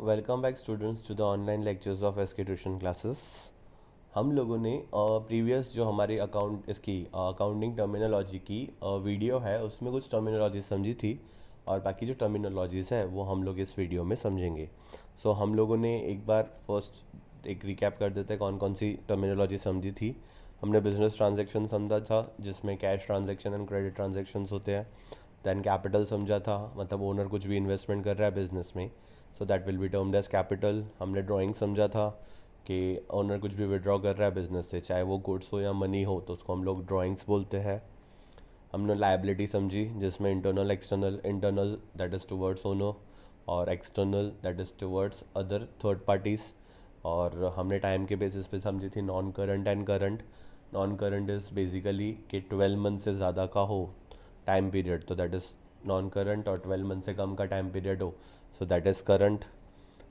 Welcome back students to the online lectures of SK tuition classes. हम लोगों ने previous जो हमारी अकाउंटिंग टर्मिनोलॉजी की वीडियो है उसमें कुछ टर्मिनोलॉजी समझी थी और बाकी जो टर्मिनोलॉजीज़ है वो हम लोग इस वीडियो में समझेंगे। हम लोगों ने एक बार फर्स्ट एक रिकैप कर देते हैं कौन कौन सी टर्मिनोलॉजी समझी थी। हमने बिजनेस ट्रांजैक्शन समझा था जिसमें cash transaction and credit transactions होते हैं। दैन कैपिटल समझा था, मतलब ओनर कुछ भी इन्वेस्टमेंट कर रहा है बिजनेस में, so that will be termed as capital. हमने ड्राइंग समझा था कि ओनर कुछ भी विड्रॉ कर रहा है बिजनेस से, चाहे वो गुड्स हो या मनी हो, तो उसको हम लोग ड्राइंग्स बोलते हैं। हमने लाइबिलिटी समझी जिसमें internal external, internal that is towards owner और external that is towards other third parties. और हमने टाइम के बेसिस पे समझी थी non current and current. Non current is basically कि 12 मंथ से ज़्यादा का हो टाइम पीरियड, तो दैट इज़ नॉन करंट, और 12 मंथ से कम का टाइम पीरियड हो so that is current.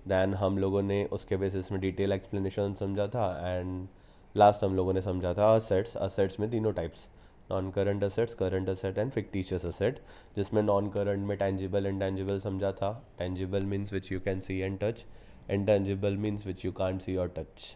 Then हम लोगों ने उसके बेसिस में डिटेल एक्सप्लेनेशन समझा था। एंड लास्ट हम लोगों ने समझा था असेट्स। असेट्स में तीनों types, non current assets, current asset and fictitious asset, जिसमें नॉन करंट में टेंजिबल इंटेंजिबल समझा था। Tangible means which you can see and touch, intangible means which you can't see और टच।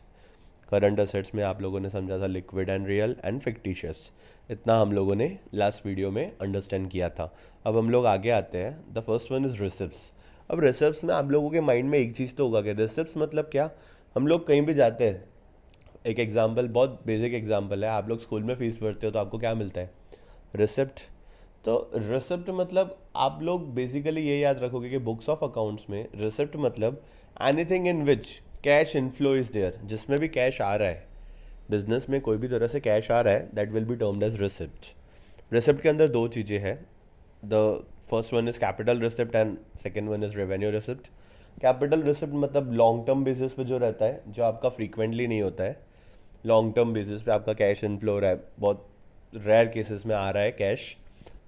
करंट असेट्स में आप लोगों ने समझा था liquid and real and fictitious. इतना हम लोगों ने लास्ट वीडियो में अंडरस्टैंड किया था। अब हम लोग आगे आते हैं। The first one is receipts. अब रिसिप्ट्स में आप लोगों के माइंड में एक चीज़ तो होगा कि रिसिप्ट्स मतलब क्या। हम लोग कहीं भी जाते हैं, एक एग्जांपल, बहुत बेसिक एग्जांपल है, आप लोग स्कूल में फीस भरते हो तो आपको क्या मिलता है? रिसिप्ट। तो रिसिप्ट मतलब आप लोग बेसिकली ये याद रखोगे कि बुक्स ऑफ अकाउंट्स में रिसिप्ट मतलब anything in which cash inflow is there, जिसमें भी कैश आ रहा है, बिजनेस में कोई भी तरह से कैश आ रहा है, that will be termed as receipt. Receipt के अंदर दो चीज़ें हैं। The first one is capital receipt and second one is revenue receipt. Capital receipt मतलब लॉन्ग टर्म बेसिस पे जो रहता है, जो आपका फ्रीक्वेंटली नहीं होता है। लॉन्ग टर्म बेसिस पे आपका कैश इनफ्लो हो रहा है, बहुत रेयर केसेस में आ रहा है कैश,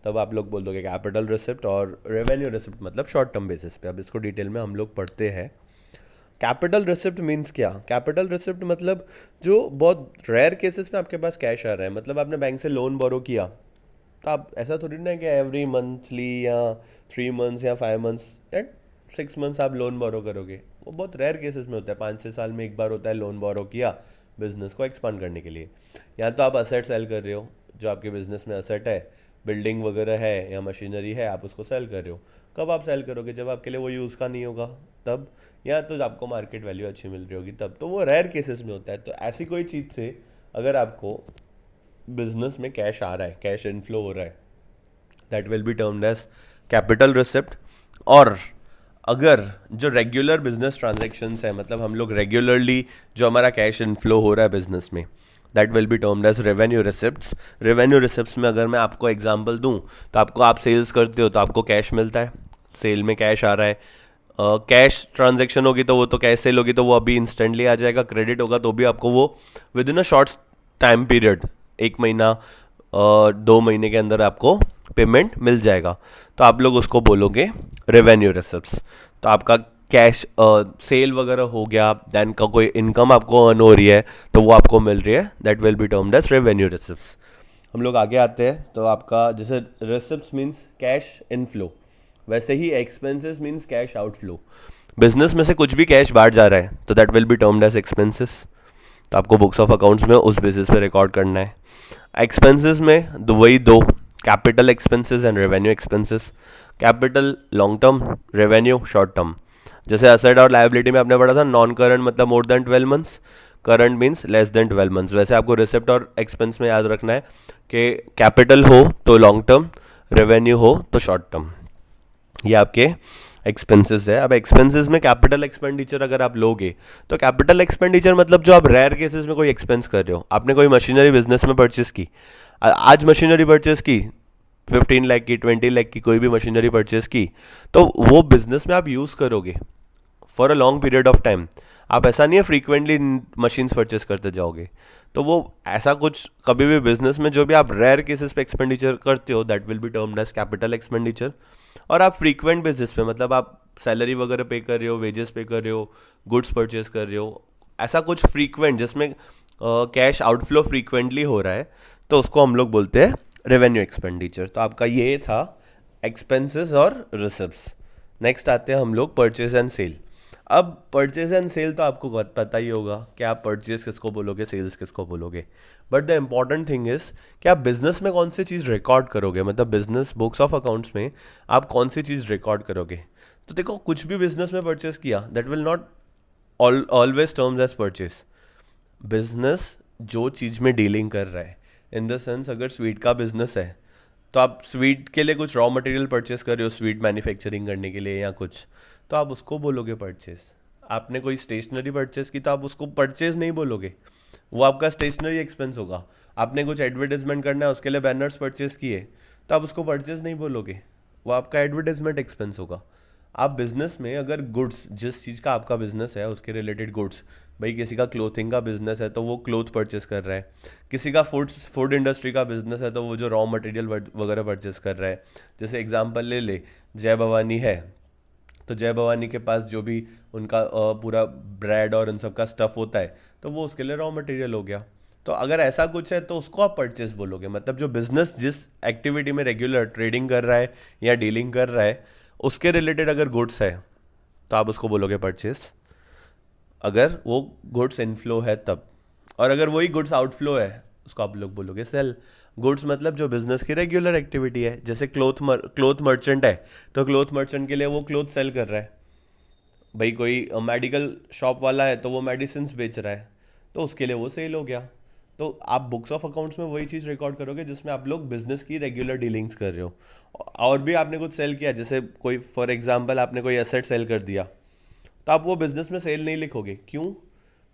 तब आप लोग बोल दोगे कैपिटल रिसिप्ट। और रेवेन्यू रिसिप्ट मतलब शॉर्ट टर्म बेसिस पे। अब इसको डिटेल में हम लोग पढ़ते हैं। कैपिटल रिसिप्ट मीन्स क्या? कैपिटल रिसिप्ट मतलब जो बहुत रेयर केसेस में आपके पास कैश आ रहा है, मतलब आपने बैंक से लोन बोरो किया, तो आप ऐसा थोड़ी ना है कि एवरी मंथली या 3 मंथ्स या 5 मंथ्स या 6 मंथ्स आप लोन बोरो करोगे। वो बहुत रेयर केसेस में होता है, 5 से 6 साल में एक बार होता है लोन बोरो किया बिजनेस को एक्सपांड करने के लिए। या तो आप असेट सेल कर रहे हो, जो आपके बिजनेस में असेट है, बिल्डिंग वगैरह है या मशीनरी है, आप उसको सेल कर रहे हो। कब आप सेल करोगे? जब आपके लिए वो यूज़ का नहीं होगा तब, या तो आपको मार्केट वैल्यू अच्छी मिल रही होगी तब। तो वो रेयर केसेस में होता है। तो ऐसी कोई चीज़ से अगर आपको बिजनेस में कैश आ रहा है, कैश इनफ्लो हो रहा है, that will be termed as capital receipt. और अगर जो रेगुलर बिजनेस ट्रांजेक्शन्स है, मतलब हम लोग रेगुलरली जो हमारा कैश इनफ्लो हो रहा है बिजनेस में, that will be termed as revenue receipts. Revenue receipts में अगर मैं आपको एग्जांपल दूं, तो आपको, आप सेल्स करते हो तो आपको कैश मिलता है, सेल में कैश आ रहा है। कैश ट्रांजेक्शन होगी तो वो तो कैश सेल होगी तो वो अभी इंस्टेंटली आ जाएगा। क्रेडिट होगा तो भी आपको वो with in a short time period, 1 महीना 2 महीने के अंदर आपको पेमेंट मिल जाएगा। तो आप लोग उसको बोलोगे रेवेन्यू रिसिप्ट्स। तो आपका कैश सेल वगैरह हो गया, दैन का कोई इनकम आपको अर्न हो रही है तो वो आपको मिल रही है, that will be termed as revenue receipts. हम लोग आगे आते हैं। तो आपका जैसे रिसिप्ट्स मीन्स कैश इनफ्लो, वैसे ही expenses means cash outflow. Business में से कुछ भी कैश बाहर जा रहा है तो that will be termed as expenses. तो आपको बुक्स ऑफ अकाउंट्स में उस बेसिस पे रिकॉर्ड करना है। एक्सपेंसेस में वही दो, capital expenses and revenue expenses. Capital long term, revenue short term. जैसे असेट और लायबिलिटी में आपने पढ़ा था नॉन करंट मतलब more than 12 months, current means less than 12 months. वैसे आपको रिसिप्ट और एक्सपेंस में याद रखना है कि कैपिटल हो तो लॉन्ग टर्म, रेवेन्यू हो तो शॉर्ट टर्म। ये आपके एक्सपेंसेस है। अब एक्सपेंसेस में कैपिटल एक्सपेंडिचर अगर आप लोगे, तो कैपिटल एक्सपेंडिचर मतलब जो आप रेयर केसेस में कोई एक्सपेंस कर रहे हो। आपने कोई मशीनरी बिजनेस में परचेस की, आज मशीनरी परचेस की 15 लाख की, 20 लाख की, कोई भी मशीनरी परचेस की, तो वो बिजनेस में आप यूज़ करोगे for a long period of time. आप ऐसा नहीं है फ्रीक्वेंटली मशीन्स परचेस करते जाओगे। तो वो ऐसा कुछ कभी भी बिजनेस में जो भी आप रेयर केसेस पे एक्सपेंडिचर करते हो, that will be termed as capital expenditure. और आप फ्रीक्वेंट बेसिस पे, मतलब आप सैलरी वगैरह पे कर रहे हो, वेजेस पे कर रहे हो, गुड्स परचेस कर रहे हो, ऐसा कुछ फ्रीक्वेंट जिसमें कैश आउटफ्लो फ्रीक्वेंटली हो रहा है, तो उसको हम लोग बोलते हैं रेवेन्यू एक्सपेंडिचर। तो आपका ये था एक्सपेंसेस और रिसिप्ट्स। नेक्स्ट आते हैं हम लोग परचेज एंड सेल। अब परचेज एंड सेल तो आपको पता ही होगा कि आप परचेज किसको बोलोगे, सेल्स किसको बोलोगे। But the important thing is कि आप बिजनेस में कौन सी चीज़ रिकॉर्ड करोगे, मतलब बिजनेस बुक्स ऑफ अकाउंट्स में आप कौन सी चीज़ रिकॉर्ड करोगे। तो देखो, कुछ भी बिजनेस में परचेज किया that will not always terms as purchase. Business जो चीज़ में डीलिंग कर रहा है, इन द सेंस अगर स्वीट का बिजनेस है तो आप स्वीट के लिए कुछ रॉ मटेरियल परचेस कर रहे हो स्वीट मैन्युफैक्चरिंग करने के लिए या कुछ, तो आप उसको बोलोगे परचेस। आपने कोई स्टेशनरी परचेस की तो आप उसको परचेज नहीं बोलोगे, वो आपका स्टेशनरी एक्सपेंस होगा। आपने कुछ एडवर्टाइजमेंट करना है, उसके लिए बैनर्स परचेस किए, तो आप उसको परचेज नहीं बोलोगे, वो आपका एडवर्टाइजमेंट एक्सपेंस होगा। आप बिजनेस में अगर गुड्स, जिस चीज़ का आपका बिजनेस है उसके रिलेटेड गुड्स, भाई किसी का क्लोथिंग का बिजनेस है तो वो क्लोथ परचेस कर रहा है, किसी का फूड इंडस्ट्री का बिजनेस है तो वो जो रॉ मटेरियल वगैरह परचेस कर रहा है। जैसे एग्जांपल ले ले, जय भवानी है तो जय भवानी के पास जो भी उनका पूरा ब्रेड और इन सब का स्टफ होता है तो वो उसके लिए रॉ मटेरियल हो गया। तो अगर ऐसा कुछ है तो उसको आप परचेस बोलोगे। मतलब जो बिजनेस जिस एक्टिविटी में रेगुलर ट्रेडिंग कर रहा है या डीलिंग कर रहा है उसके रिलेटेड अगर गुड्स है तो आप उसको बोलोगे परचेस, अगर वो गुड्स इनफ्लो है तब। और अगर वही गुड्स आउटफ्लो है उसको आप लोग बोलोगे सेल। गुड्स मतलब जो बिजनेस की रेगुलर एक्टिविटी है, जैसे क्लोथ मर्चेंट है तो क्लोथ मर्चेंट के लिए वो क्लोथ सेल कर रहा है। भाई कोई मेडिकल शॉप वाला है तो वो मेडिसिन बेच रहा है, तो उसके लिए वो सेल हो गया। तो आप बुक्स ऑफ अकाउंट्स में वही चीज़ रिकॉर्ड करोगे जिसमें आप लोग बिजनेस की रेगुलर डीलिंग्स कर रहे हो। और भी आपने कुछ सेल किया, जैसे कोई फॉर एग्जांपल आपने कोई एसेट सेल कर दिया, तो आप वो बिजनेस में सेल नहीं लिखोगे। क्यों?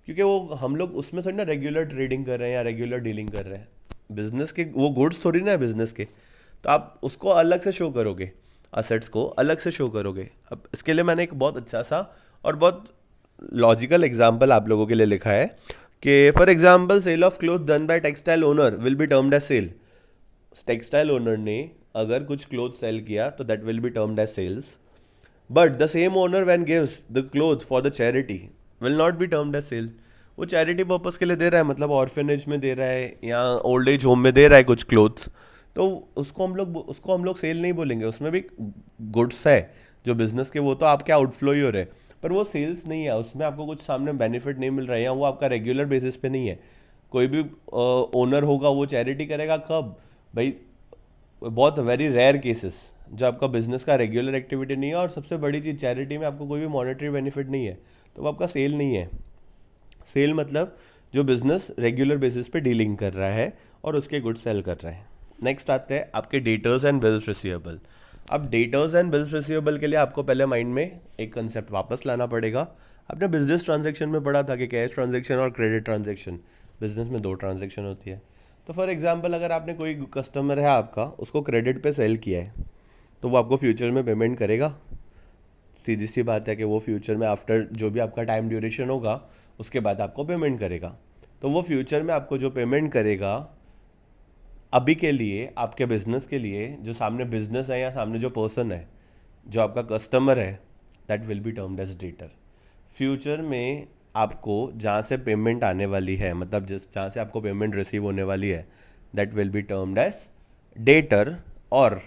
क्योंकि वो हम लोग उसमें थोड़ी ना रेगुलर ट्रेडिंग कर रहे हैं या रेगुलर डीलिंग कर रहे हैं। बिजनेस के वो गुड्स थोड़ी ना है बिजनेस के, तो आप उसको अलग से शो करोगे, असेट्स को अलग से शो करोगे। अब इसके लिए मैंने एक बहुत अच्छा सा और बहुत लॉजिकल एग्जाम्पल आप लोगों के लिए लिखा है कि for example sale of cloth done by textile owner will be termed as sale. Textile owner ने अगर कुछ क्लोथ सेल किया तो that will be termed as sales. But the same owner when gives the cloth for the charity will not be termed as sale. वो charity purpose के लिए दे रहा है, मतलब ऑर्फेनेज में दे रहा है या ओल्ड एज होम में दे रहा है कुछ क्लोथ्स, तो उसको हम लोग सेल नहीं बोलेंगे। उसमें भी गुड्स है जो बिजनेस के, वो तो आपके आउटफ्लो ही हो रहे हैं, पर वो सेल्स नहीं है, उसमें आपको कुछ सामने बेनिफिट नहीं मिल रहा है या वो आपका रेगुलर बेसिस पे नहीं है। कोई भी ओनर होगा वो चैरिटी करेगा कब भाई? बहुत वेरी रेयर केसेस जो आपका बिजनेस का रेगुलर एक्टिविटी नहीं है, और सबसे बड़ी चीज़ चैरिटी में आपको कोई भी मॉनेटरी बेनिफिट नहीं है, तो वो आपका सेल नहीं है। सेल मतलब जो बिजनेस रेगुलर बेसिस पे डीलिंग कर रहा है और उसके गुड्स सेल कर रहा है। नेक्स्ट आते हैं आपके डेटर्स एंड बिल्स रिसीवेबल। अब डेटर्स एंड बिल्स रिसीवेबल के लिए आपको पहले माइंड में एक कंसेप्ट वापस लाना पड़ेगा। आपने बिजनेस ट्रांजैक्शन में पढ़ा था कि कैश ट्रांजैक्शन और क्रेडिट ट्रांजैक्शन, बिजनेस में दो ट्रांजैक्शन होती है। तो फॉर एग्जांपल अगर आपने कोई कस्टमर है आपका, उसको क्रेडिट पे सेल किया है, तो वो आपको फ्यूचर में पेमेंट करेगा। सीधी सी बात है कि वो फ्यूचर में आफ्टर जो भी आपका टाइम ड्यूरेशन होगा उसके बाद आपको पेमेंट करेगा। तो वो फ्यूचर में आपको जो पेमेंट करेगा, अभी के लिए आपके बिजनेस के लिए जो सामने बिजनेस है या सामने जो पर्सन है जो आपका कस्टमर है, that will be termed as debtor. Future में आपको जहाँ से पेमेंट आने वाली है, मतलब जिस जहाँ से आपको पेमेंट रिसीव होने वाली है, that will be termed as debtor. और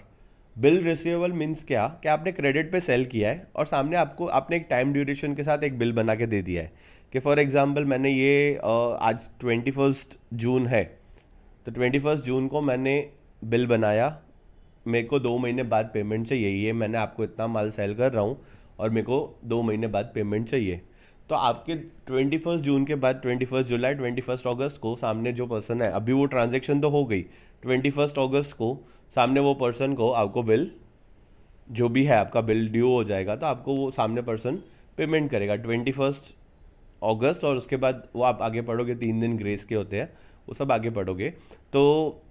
बिल रिसीवेबल मीन्स क्या कि आपने क्रेडिट पे सेल किया है और सामने आपको आपने एक टाइम ड्यूरेशन के साथ एक बिल बना के दे दिया है कि फॉर एग्जांपल मैंने ये आज 21 जून है, तो 21 जून को मैंने बिल बनाया, मेरे को 2 महीने बाद पेमेंट चाहिए, ये मैंने आपको इतना माल सेल कर रहा हूँ और मेरे को 2 महीने बाद पेमेंट चाहिए। तो आपके 21 जून के बाद 21 जुलाई 21 अगस्त को सामने जो पर्सन है, अभी वो ट्रांजेक्शन तो हो गई, 21 अगस्त को सामने वो पर्सन को आपको बिल जो भी है आपका बिल ड्यू हो जाएगा, तो आपको वो सामने पर्सन पेमेंट करेगा 21 अगस्त। और उसके बाद वो आप आगे पढ़ोगे, 3 दिन ग्रेस के होते हैं, वो सब आगे पढ़ोगे, तो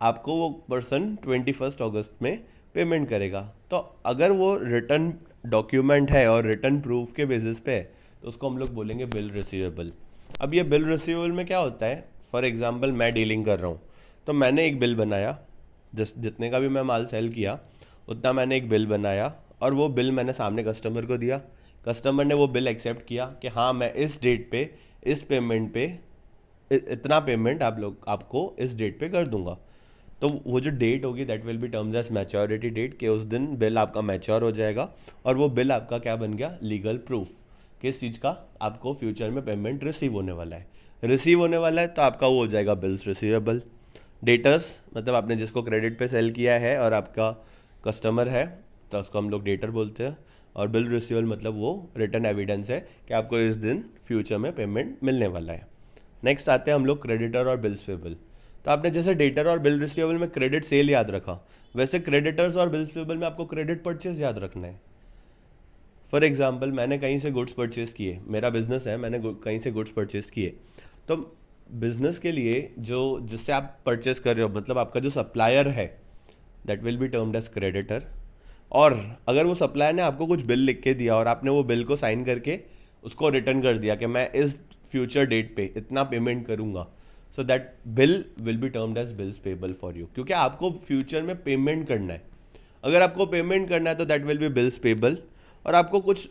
आपको वो पर्सन 21 अगस्त में पेमेंट करेगा। तो अगर वो रिटर्न डॉक्यूमेंट है और रिटर्न प्रूफ के बेसिस पे है तो उसको हम लोग बोलेंगे बिल रिसीवेबल। अब ये बिल रिसीवेबल में क्या होता है, फॉर एग्जांपल मैं डीलिंग कर रहा हूँ, तो मैंने एक बिल बनाया, जितने का भी मैं माल सेल किया उतना मैंने एक बिल बनाया और वो बिल मैंने सामने कस्टमर को दिया। कस्टमर ने वो बिल एक्सेप्ट किया कि हाँ मैं इस डेट पे इस पेमेंट पे इतना पेमेंट आपको इस डेट पे कर दूंगा। तो वो जो डेट होगी that will be terms as maturity date, कि उस दिन बिल आपका मैच्योर हो जाएगा और वो बिल आपका क्या बन गया, लीगल प्रूफ। किस चीज़ का, आपको फ्यूचर में पेमेंट रिसीव होने वाला है। रिसीव होने वाला है तो आपका वो हो जाएगा बिल्स रिसीवेबल। डेटर्स मतलब आपने जिसको क्रेडिट पे सेल किया है और आपका कस्टमर है तो उसको हम लोग डेटर बोलते हैं। और बिल रिसीवेबल मतलब वो रिटर्न एविडेंस है कि आपको इस दिन फ्यूचर में पेमेंट मिलने वाला है। नेक्स्ट आते हैं हम लोग क्रेडिटर और बिल्स पेबल। तो आपने जैसे डेटर और बिल रिसीवेबल में क्रेडिट सेल याद रखा, वैसे क्रेडिटर्स और बिल्स पेबल में आपको क्रेडिट परचेज याद रखना है। फॉर एग्जाम्पल मैंने कहीं से गुड्स परचेज किए, मेरा बिजनेस है, मैंने कहीं से गुड्स परचेज किए, तो बिजनेस के लिए जो जिससे आप परचेज कर रहे हो मतलब आपका जो सप्लायर है that will be termed as creditor. और अगर वो सप्लायर ने आपको कुछ बिल लिख के दिया और आपने वो बिल को साइन करके उसको रिटर्न कर दिया कि मैं इस फ्यूचर डेट पे इतना पेमेंट करूंगा, so that bill will be termed as bills payable for you, क्योंकि आपको फ्यूचर में पेमेंट करना है। अगर आपको पेमेंट करना है तो that will be bills payable, और आपको कुछ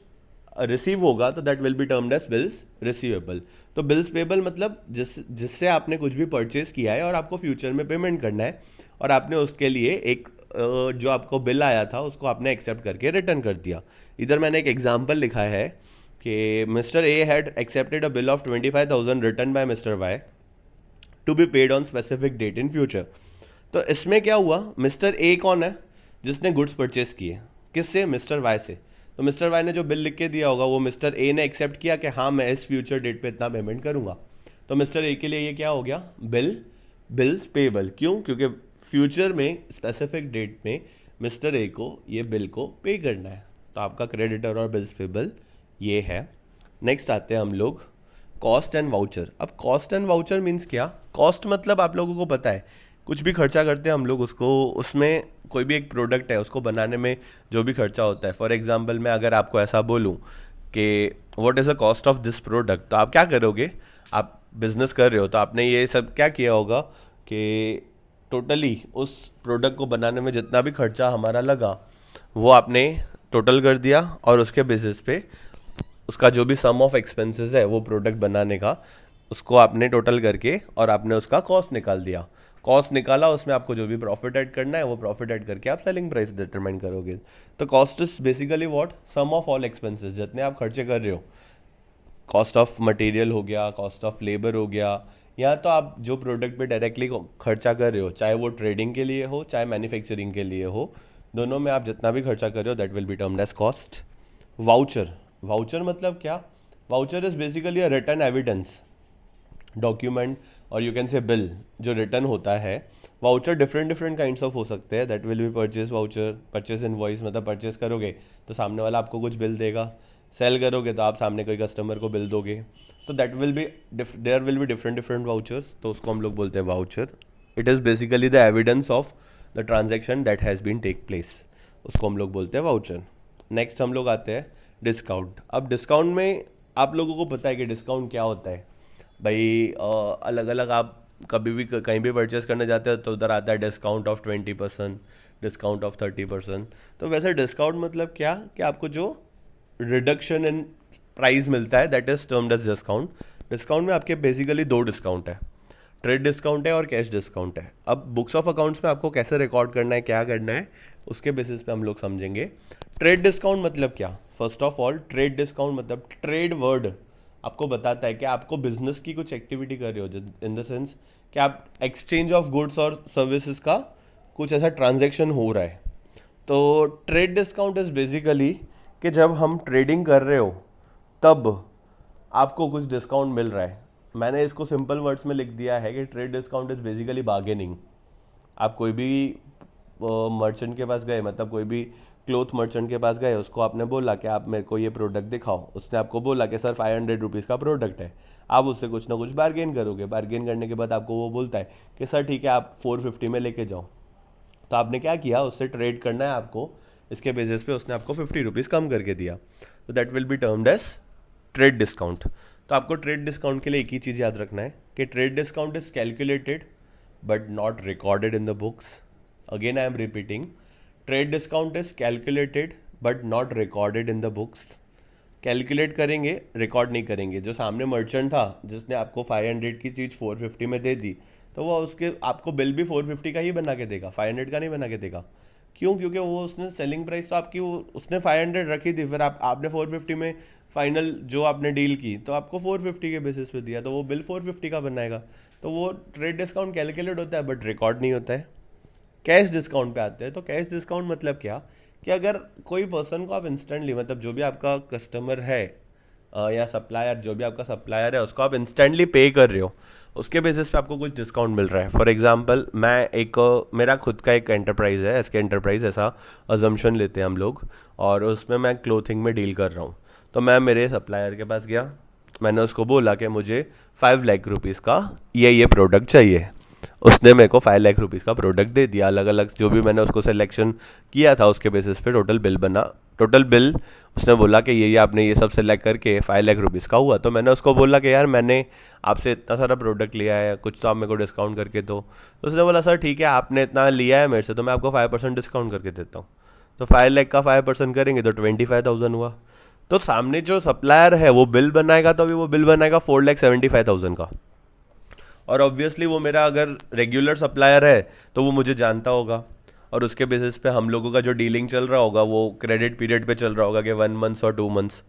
रिसीव होगा तो that will be termed as bills receivable. तो बिल्स पेबल मतलब जिससे आपने कुछ भी परचेज किया है और आपको फ्यूचर में पेमेंट करना है, और आपने उसके लिए एक जो आपको बिल आया था उसको आपने एक्सेप्ट करके रिटर्न कर दिया। इधर मैंने एक एग्जाम्पल लिखा है कि mister A had accepted a bill of 25,000 return by mister Y to be paid on specific date in future. तो इसमें क्या हुआ, मिस्टर ए कौन है, जिसने गुड्स परचेज किए, किससे, मिस्टर वाई से। तो मिस्टर वाई ने जो बिल लिख के दिया होगा वो मिस्टर ए ने एक्सेप्ट किया कि हाँ मैं इस फ्यूचर डेट पे इतना पेमेंट करूंगा। तो मिस्टर ए के लिए ये क्या हो गया, बिल्स पेबल। क्यों, क्योंकि फ्यूचर में स्पेसिफिक डेट में मिस्टर ए को ये बिल को पे करना है। तो आपका क्रेडिटर और बिल्स पेबल ये है। नेक्स्ट आते हैं हम लोग कॉस्ट एंड वाउचर। अब कॉस्ट एंड वाउचर मीन्स क्या, कॉस्ट मतलब आप लोगों को पता है कुछ भी खर्चा करते हैं हम लोग उसको, उसमें कोई भी एक प्रोडक्ट है उसको बनाने में जो भी खर्चा होता है। फॉर एग्जांपल मैं अगर आपको ऐसा बोलूँ कि what is the cost of this product, तो आप क्या करोगे, आप बिजनेस कर रहे हो तो आपने ये सब क्या किया होगा कि टोटली उस प्रोडक्ट को बनाने में जितना भी खर्चा हमारा लगा वो आपने टोटल कर दिया, और उसके बेसिस पे उसका जो भी सम ऑफ एक्सपेंसेस है वो प्रोडक्ट बनाने का उसको आपने टोटल करके और आपने उसका कॉस्ट निकाल दिया। कॉस्ट निकाला, उसमें आपको जो भी प्रॉफिट ऐड करना है वो प्रॉफिट ऐड करके आप सेलिंग प्राइस डिटरमाइन करोगे। तो cost is basically what, sum of all expenses, जितने आप खर्चे कर रहे हो। कॉस्ट ऑफ मटेरियल हो गया, कॉस्ट ऑफ लेबर हो गया, या तो आप जो प्रोडक्ट पे डायरेक्टली खर्चा कर रहे हो, चाहे वो ट्रेडिंग के लिए हो चाहे मैन्युफैक्चरिंग के लिए हो, दोनों में आप जितना भी खर्चा कर रहे हो that will be termed as cost. Voucher, voucher मतलब क्या, voucher is basically a return evidence document और यू कैन से बिल जो रिटर्न होता है। Voucher different different kinds of हो सकते हैं, that will be purchase voucher, purchase invoice मतलब परचेज करोगे तो सामने वाला आपको कुछ बिल देगा, सेल करोगे तो आप सामने कोई कस्टमर को बिल दोगे, तो that will be there will be different different vouchers, तो उसको हम लोग बोलते हैं voucher. It is basically the evidence of the transaction that has been take place, उसको हम लोग बोलते हैं वाउचर। नेक्स्ट हम लोग आते हैं डिस्काउंट। अब डिस्काउंट में आप लोगों को पता है कि डिस्काउंट क्या होता है भाई, अलग अलग आप कभी भी कहीं भी परचेस करने जाते हो तो उधर आता है डिस्काउंट ऑफ 20%, डिस्काउंट ऑफ 30%। तो वैसे डिस्काउंट मतलब क्या कि आपको जो रिडक्शन इन प्राइस मिलता है that is termed as discount. Discount में आपके बेसिकली दो डिस्काउंट है, ट्रेड डिस्काउंट है और कैश डिस्काउंट है। अब बुक्स ऑफ अकाउंट्स में आपको कैसे रिकॉर्ड करना है, क्या करना है, उसके बेसिस पे हम लोग समझेंगे। ट्रेड डिस्काउंट मतलब क्या, first of all trade discount मतलब ट्रेड वर्ड आपको बताता है कि आपको बिजनेस की कुछ एक्टिविटी कर रहे हो, इन द सेंस कि आप एक्सचेंज ऑफ गुड्स और सर्विसेज का कुछ ऐसा ट्रांजेक्शन हो रहा है। तो ट्रेड डिस्काउंट इज बेसिकली कि जब हम ट्रेडिंग कर रहे हो तब आपको कुछ डिस्काउंट मिल रहा है। मैंने इसको सिंपल वर्ड्स में लिख दिया है कि trade discount is basically bargaining. आप कोई भी मर्चेंट के पास गए, मतलब कोई भी क्लोथ मर्चेंट के पास गए, उसको आपने बोला कि आप मेरे को ये प्रोडक्ट दिखाओ, उसने आपको बोला कि सर 500 रुपीज़ का प्रोडक्ट है, आप उससे कुछ ना कुछ बार्गेन करोगे। बार्गेन करने के बाद आपको वो बोलता है कि सर ठीक है आप 450 में लेके जाओ, तो आपने क्या किया, उससे ट्रेड करना है आपको, इसके बेसिस पे उसने आपको 50 रुपीज़ कम करके दिया, तो that will be termed as trade discount. तो आपको ट्रेड डिस्काउंट के लिए एक ही चीज़ याद रखना है कि trade discount is calculated but not recorded in the books. Again I am repeating, trade discount is calculated but not recorded in the books. Calculate करेंगे, रिकॉर्ड नहीं करेंगे। जो सामने मर्चेंट था जिसने आपको 500 की चीज़ 450 में दे दी, तो वो उसके आपको बिल भी 450 का ही बना के देगा, 500 का नहीं बना के देगा। क्यों, क्योंकि वो उसने सेलिंग प्राइस तो आपकी उसने 500 रखी थी, फिर आपने 450 में फाइनल जो आपने डील की तो आपको 450 के बेसिस पे दिया, तो वो बिल 450 का बनाएगा। तो वो ट्रेड डिस्काउंट कैलकुलेट होता है बट रिकॉर्ड नहीं होता है। कैश डिस्काउंट पे आते हैं, तो कैश डिस्काउंट मतलब क्या कि अगर कोई पर्सन को आप इंस्टेंटली, मतलब जो भी आपका कस्टमर है या सप्लायर, जो भी आपका सप्लायर है उसको आप इंस्टेंटली पे कर रहे हो, उसके बेसिस पे आपको कुछ डिस्काउंट मिल रहा है। फॉर एग्जांपल मैं एक मेरा खुद का एक एंटरप्राइज है, एसके एंटरप्राइज, ऐसा अजम्पशन लेते हैं हम लोग, और उसमें मैं क्लोथिंग में डील कर रहा हूँ। तो मैं मेरे सप्लायर के पास गया, मैंने उसको बोला कि मुझे 5 लाख रुपीज़ का ये प्रोडक्ट चाहिए। उसने मेरे को 5 लाख रुपीज़ का प्रोडक्ट दे दिया, अलग अलग जो भी मैंने उसको सिलेक्शन किया था उसके बेसिस पे टोटल बिल बना। टोटल बिल उसने बोला कि ये आपने ये सब सिलेक्ट करके 5 लाख रुपीज़ का हुआ। तो मैंने उसको बोला कि यार मैंने आपसे इतना सारा प्रोडक्ट लिया है, कुछ तो आप मेरे को डिस्काउंट करके दो। तो उसने बोला सर ठीक है, आपने इतना लिया है मेरे से तो मैं आपको 5% डिस्काउंट करके देता हूँ। तो 5 लाख का 5% करेंगे तो 25,000 हुआ। तो सामने जो सप्लायर है वो बिल बनाएगा, तो अभी वो बिल बनाएगा 4,75,000 का। और ऑब्वियसली वो मेरा अगर रेगुलर सप्लायर है तो वो मुझे जानता होगा, और उसके बेसिस पे हम लोगों का जो डीलिंग चल रहा होगा वो क्रेडिट पीरियड पे चल रहा होगा कि 1 मंथ और 2 मंथ्स।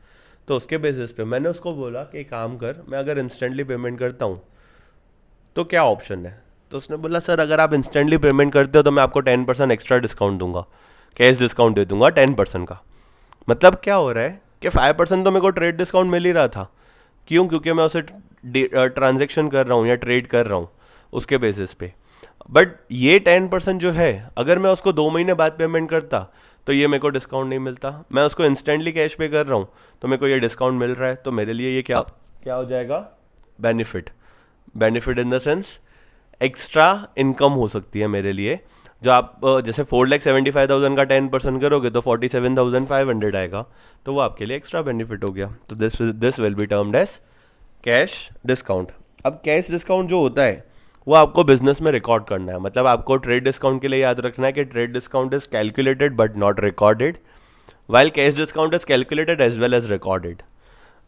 तो उसके बेसिस पे मैंने उसको बोला कि एक काम कर, मैं अगर इंस्टेंटली पेमेंट करता हूँ तो क्या ऑप्शन है। तो उसने बोला सर अगर आप इंस्टेंटली पेमेंट करते हो तो मैं आपको 10% एक्स्ट्रा डिस्काउंट दूंगा, कैश डिस्काउंट दे दूंगा 10% का। मतलब क्या हो रहा है कि 5% तो मेरे को ट्रेड डिस्काउंट मिल ही रहा था। क्यों? क्योंकि मैं उसे ट्रांजेक्शन कर रहा हूँ या ट्रेड कर रहा हूँ उसके बेसिस पे। बट ये 10% जो है, अगर मैं उसको 2 महीने बाद पेमेंट करता तो ये मेरे को डिस्काउंट नहीं मिलता। मैं उसको इंस्टेंटली कैश पे कर रहा हूँ तो मेरे को ये डिस्काउंट मिल रहा है। तो मेरे लिए ये क्या क्या हो जाएगा? Benefit. Benefit in the sense extra income हो सकती है मेरे लिए। जो आप जैसे 4,75,000 का 10% करोगे तो 47,500 आएगा, तो वो आपके लिए एक्स्ट्रा बेनिफिट हो गया। तो this will be termed as cash discount. अब कैश डिस्काउंट जो होता है वो आपको बिजनेस में रिकॉर्ड करना है। मतलब आपको ट्रेड डिस्काउंट के लिए याद रखना है कि trade discount is calculated but not recorded, while cash discount is calculated as well as recorded.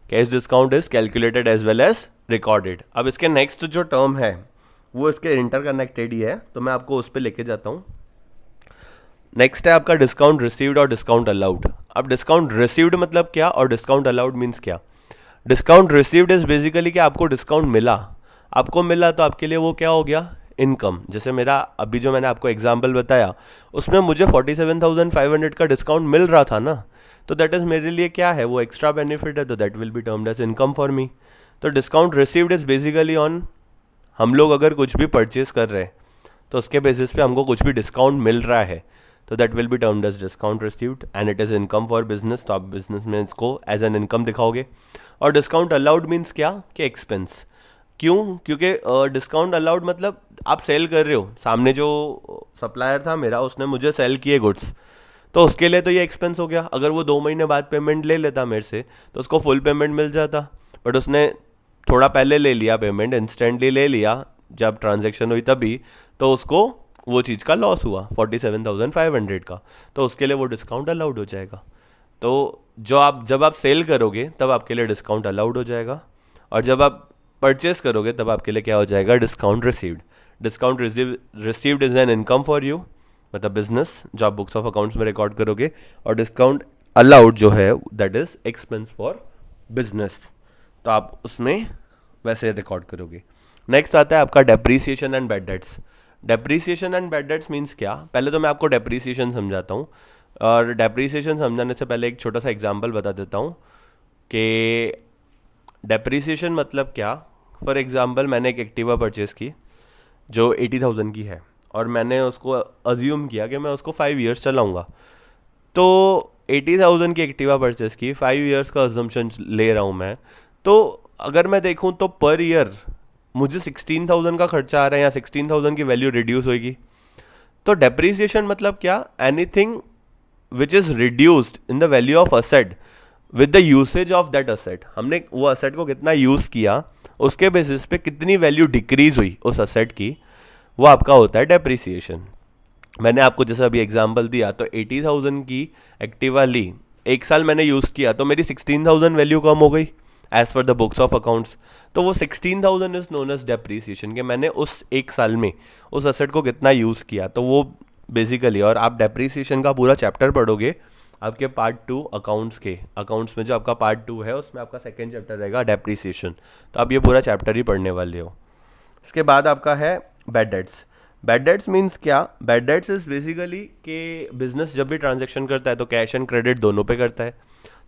Cash discount is calculated as well as recorded. अब इसके नेक्स्ट जो टर्म है वो इसके इंटरकनेक्टेड ही है, तो मैं आपको उस पर लेके जाता हूँ। नेक्स्ट है आपका डिस्काउंट रिसीव्ड और डिस्काउंट अलाउड। अब डिस्काउंट रिसीव्ड मतलब क्या और डिस्काउंट अलाउड मीन्स क्या? डिस्काउंट रिसीव्ड इज बेसिकली कि आपको डिस्काउंट मिला, आपको मिला तो आपके लिए वो क्या हो गया? इनकम। जैसे मेरा अभी जो मैंने आपको एग्जांपल बताया उसमें मुझे 47,500 का डिस्काउंट मिल रहा था ना, तो दैट इज़ मेरे लिए क्या है? वो एक्स्ट्रा बेनिफिट है, तो that will be termed as income for me. तो discount received is basically on, हम लोग अगर कुछ भी परचेज कर रहे हैं तो उसके बेसिस पे हमको कुछ भी डिस्काउंट मिल रहा है, तो that will be termed as discount received and it is income for business. तो आप बिजनेस में इसको एज एन इनकम दिखाओगे। और डिस्काउंट अलाउड मीन्स क्या? कि एक्सपेंस। क्यों? क्योंकि डिस्काउंट अलाउड मतलब आप सेल कर रहे हो, सामने जो सप्लायर था मेरा उसने मुझे सेल किए गुड्स, तो उसके लिए तो ये एक्सपेंस हो गया। अगर वो 2 महीने बाद पेमेंट ले लेता मेरे से तो उसको फुल पेमेंट मिल जाता, बट उसने थोड़ा पहले ले लिया पेमेंट, इंस्टेंटली ले लिया जब ट्रांजेक्शन हुई तभी, तो उसको वो चीज़ का लॉस हुआ 47,500 का, तो उसके लिए वो डिस्काउंट अलाउड हो जाएगा। तो जब आप सेल करोगे तब आपके लिए डिस्काउंट अलाउड हो जाएगा, और जब आप परचेस करोगे तब आपके लिए क्या हो जाएगा? Discount received. Discount received is an income for you, मतलब बिजनेस, जो आप बुक्स ऑफ अकाउंट्स में रिकॉर्ड करोगे। और डिस्काउंट अलाउड जो है that is expense for business, तो आप उसमें वैसे रिकॉर्ड करोगे। नेक्स्ट आता है आपका depreciation and bad debts. Depreciation and bad debts means क्या? पहले तो मैं आपको डेप्रीसिएशन समझाता हूँ, और डेप्रीसिएशन समझाने से पहले एक छोटा सा एग्जांपल बता देता हूँ कि डेप्रीसिएशन मतलब क्या। फॉर एग्जांपल मैंने एक एक्टिवा परचेज़ की जो 80,000 की है, और मैंने उसको अज्यूम किया कि मैं उसको 5 ईयर्स चलाऊँगा। तो 80,000 की एक्टिवा परचेज़ की, 5 ईयर्स का अजम्पशन ले रहा हूँ मैं, तो अगर मैं देखूँ तो पर ईयर मुझे 16,000 का खर्चा आ रहा है, या 16,000 की वैल्यू रिड्यूस होगी। तो डेप्रीसिएशन मतलब क्या? Anything which is reduced in the value of asset with the usage of that asset. हमने वो असेट को कितना यूज़ किया उसके बेसिस पे कितनी वैल्यू डिक्रीज हुई उस असेट की, वो आपका होता है डेप्रीसिएशन। मैंने आपको जैसे अभी एग्जांपल दिया, तो 80,000 की एक्टिवा ली, 1 साल मैंने यूज़ किया तो मेरी 16,000 वैल्यू कम हो गई as per the books of accounts. तो वो 16,000 इज नोन एज डेप्रीसिएशन, कि मैंने उस 1 साल में उस असेट को कितना यूज़ किया। तो वो बेसिकली, और आप डेप्रीसिएशन का पूरा चैप्टर पढ़ोगे आपके पार्ट 2 अकाउंट्स के अकाउंट्स में जो आपका पार्ट 2 है उसमें आपका सेकेंड चैप्टर रहेगा डेप्रिसिएशन। तो आप ये पूरा चैप्टर ही पढ़ने वाले हो। इसके बाद आपका है bad debts. Bad debts means क्या? बैड डेट्स इज बेसिकली कि बिजनेस जब भी ट्रांजेक्शन करता है तो कैश एंड क्रेडिट दोनों पे करता है।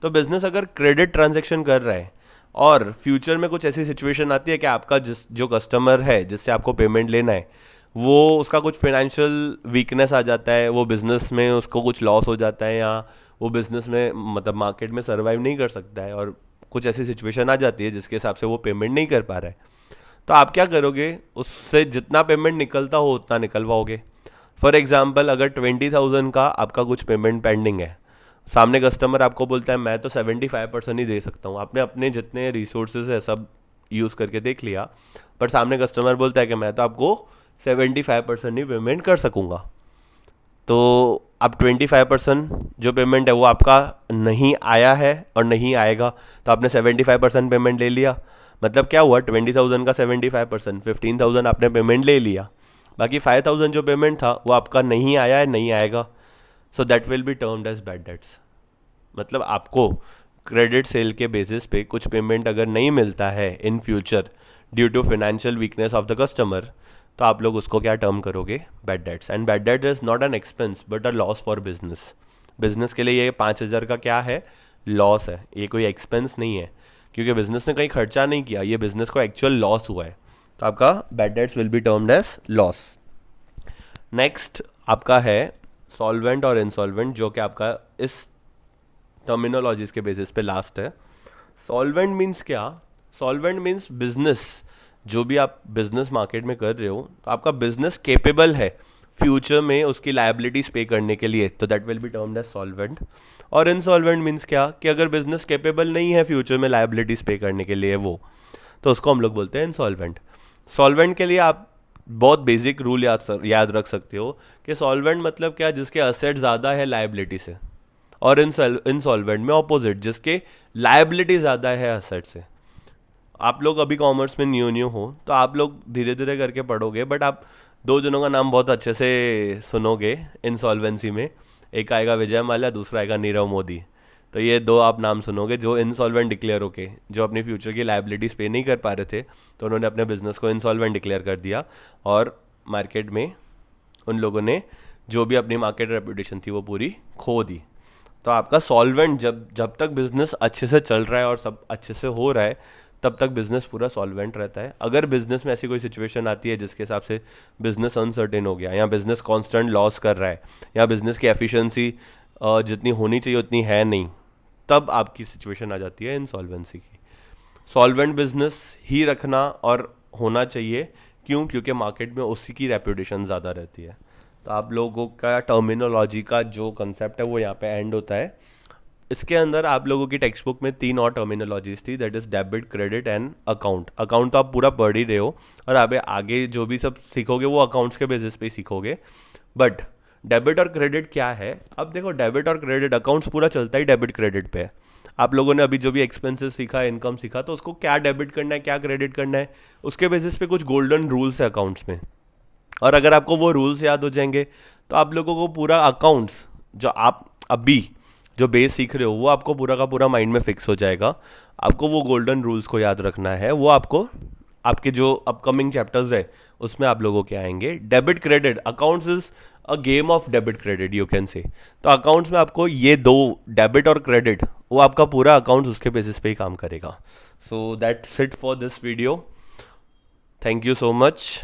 तो बिजनेस अगर क्रेडिट ट्रांजेक्शन कर रहा है और फ्यूचर में कुछ ऐसी सिचुएशन आती है कि आपका जो कस्टमर है जिससे आपको पेमेंट लेना है वो उसका कुछ फाइनेंशियल वीकनेस आ जाता है, वो बिज़नेस में उसको कुछ लॉस हो जाता है या वो बिज़नेस में मतलब मार्केट में सर्वाइव नहीं कर सकता है और कुछ ऐसी सिचुएशन आ जाती है जिसके हिसाब से वो पेमेंट नहीं कर पा रहा है, तो आप क्या करोगे? उससे जितना पेमेंट निकलता हो उतना निकलवाओगे। फॉर एग्जाम्पल अगर 20,000 का आपका कुछ पेमेंट पेंडिंग है, सामने कस्टमर आपको बोलता है मैं तो 75% ही दे सकता हूँ, आपने अपने जितने रिसोर्सेज है सब यूज़ करके देख लिया, पर सामने कस्टमर बोलता है कि मैं तो आपको 75% ही पेमेंट कर सकूँगा। तो अब 25% जो पेमेंट है वो आपका नहीं आया है और नहीं आएगा, तो आपने 75% पेमेंट ले लिया। मतलब क्या हुआ? 20,000 का 75%, 15,000 आपने पेमेंट ले लिया, बाकी 5,000 जो पेमेंट था वो आपका नहीं आया है, नहीं आएगा। So that will be termed as bad debts. मतलब आपको क्रेडिट सेल के बेसिस पे कुछ पेमेंट अगर नहीं मिलता है in future due to financial weakness of the customer, तो आप लोग उसको क्या टर्म करोगे? Bad debts. And bad debt is not an expense but a loss for business. Business के लिए ये 5,000 का क्या है? लॉस है, ये कोई एक्सपेंस नहीं है, क्योंकि बिजनेस ने कहीं खर्चा नहीं किया, ये बिजनेस को एक्चुअल लॉस हुआ है। तो आपका bad debts will be termed as loss. Next आपका है सॉल्वेंट और इंसॉल्वेंट, जो कि आपका इस टर्मिनोलॉजीज के बेसिस पे लास्ट है। सॉल्वेंट मीन्स क्या? सॉल्वेंट मीन्स बिजनेस, जो भी आप बिजनेस मार्केट में कर रहे हो तो आपका बिजनेस केपेबल है फ्यूचर में उसकी लायबिलिटीज पे करने के लिए, तो that will be termed as solvent. और इनसॉल्वेंट मीन्स क्या? कि अगर बिजनेस केपेबल नहीं है फ्यूचर में लायबिलिटीज पे करने के लिए वो, तो उसको हम लोग बोलते हैं इनसॉल्वेंट। सॉल्वेंट के लिए आप बहुत बेसिक रूल याद रख सकते हो कि सॉल्वेंट मतलब क्या? जिसके असेट ज़्यादा है लायबिलिटी से, और इनसॉल्वेंट में ऑपोजिट, जिसके लायबिलिटी ज़्यादा है असेट से। आप लोग अभी कॉमर्स में न्यू हो तो आप लोग धीरे धीरे करके पढ़ोगे, बट आप दो जनों का नाम बहुत अच्छे से सुनोगे इंसॉल्वेंसी में। एक आएगा विजय माल्या, दूसरा आएगा नीरव मोदी। तो ये दो आप नाम सुनोगे जो इंसॉल्वेंट डिक्लेयर होके, जो अपनी फ्यूचर की लायबिलिटीज पे नहीं कर पा रहे थे, तो उन्होंने अपने बिजनेस को इंसॉल्वेंट डिक्लेयर कर दिया और मार्केट में उन लोगों ने जो भी अपनी मार्केट रेपुटेशन थी वो पूरी खो दी। तो आपका सॉल्वेंट जब तक बिजनेस अच्छे से चल रहा है और सब अच्छे से हो रहा है तब तक बिजनेस पूरा सॉल्वेंट रहता है। अगर बिजनेस में ऐसी कोई सिचुएशन आती है जिसके हिसाब से बिजनेस अनसर्टेन हो गया, या बिजनेस कांस्टेंट लॉस कर रहा है, या बिजनेस की एफिशिएंसी जितनी होनी चाहिए उतनी है नहीं, तब आपकी सिचुएशन आ जाती है इंसॉल्वेंसी की। सॉल्वेंट बिजनेस ही रखना और होना चाहिए, क्यों? क्योंकि मार्केट में उसी की रेपुटेशन ज़्यादा रहती है। तो आप लोगों का टर्मिनोलॉजी का जो कंसेप्ट है वो यहाँ पे एंड होता है। इसके अंदर आप लोगों की टेक्स्ट बुक में 3 और टर्मिनोलॉजीज थी, that is debit, credit and account. Account तो आप पूरा पढ़ ही रहे हो और आप आगे जो भी सब सीखोगे वो अकाउंट्स के बेसिस पे ही सीखोगे। बट डेबिट और क्रेडिट क्या है? अब देखो, डेबिट और क्रेडिट, अकाउंट्स पूरा चलता ही डेबिट क्रेडिट पे है। आप लोगों ने अभी जो भी एक्सपेंसेस सीखा, इनकम सीखा, तो उसको क्या डेबिट करना है क्या क्रेडिट करना है, उसके बेसिस पे कुछ गोल्डन रूल्स है अकाउंट्स में। और अगर आपको वो रूल्स याद हो जाएंगे तो आप लोगों को पूरा अकाउंट्स जो आप अभी जो बेस सीख रहे हो वो आपको पूरा का पूरा माइंड में फिक्स हो जाएगा। आपको वो गोल्डन रूल्स को याद रखना है, वो आपको आपके जो अपकमिंग चैप्टर्स है उसमें आप लोगों के आएंगे। Debit credit, accounts is a game of debit credit you can से। तो अकाउंट्स में आपको ये दो, डेबिट और क्रेडिट, वो आपका पूरा अकाउंट्स उसके बेसिस पे ही काम करेगा। So that's it for this video. Thank you so much.